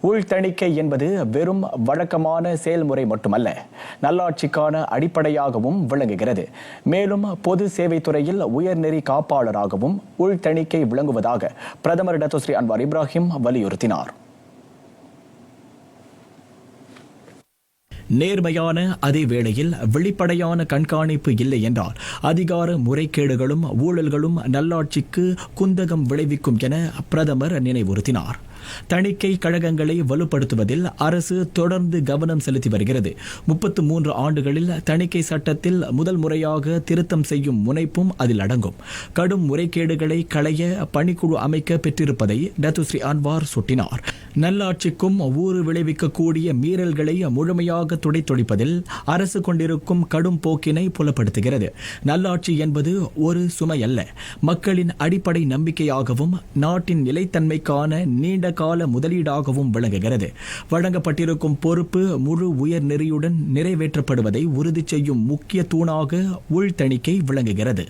உள்தணிக்கை என்பது வெறும் வழக்கமான செயல்முறை மட்டுமல்ல, நல்லாட்சிக்கான அடிப்படையாகவும் விளங்குகிறது. மேலும் பொது சேவை துறையில் உயர்நெறி காப்பாளராகவும் உள்தணிக்கை விளங்குவதாக பிரதமர் டத்தோஸ்ரீ அன்வார் இப்ராஹிம் வலியுறுத்தினார். நேர்மையான அதே வேளையில் வெளிப்படையான கண்காணிப்பு இல்லை என்றால் அதிகார முறைகேடுகளும் ஊழல்களும் நல்லாட்சிக்கு குந்தகம் விளைவிக்கும் என பிரதமர் நினைவுறுத்தினார். தணிக்கை கழகங்களை வலுப்படுத்துவதில் அரசு தொடர்ந்து கவனம் செலுத்தி வருகிறது. 33 ஆண்டுகளில் தணிக்கை சட்டத்தில் முதல் முறையாக திருத்தம் செய்யும் முனைப்பும் அதில் அடங்கும். கடும் முறைகேடுகளை களைய பணிக்குழு அமைக்க பெற்றிருப்பதை டத்தோஸ்ரீ அன்வார் சுட்டினார். நல்லாட்சிக்கும் ஊறு விளைவிக்கக்கூடிய மீறல்களை முழுமையாக துடைத்தொழிப்பதில் அரசு கொண்டிருக்கும் கடும் போக்கினை புலப்படுத்துகிறது. நல்லாட்சி என்பது ஒரு சுமை அல்ல, மக்களின் அடிப்படை நம்பிக்கையாகவும் நாட்டின் நிலைத்தன்மைக்கான நீண்ட கால முதலீடாகவும் விளங்குகிறது. வழங்கப்பட்டிருக்கும் பொறுப்பு முழு உயர் நெறியுடன் நிறைவேற்றப்படுவதை உறுதி செய்யும் முக்கிய தூணாக உள்தணிக்கை விளங்குகிறது.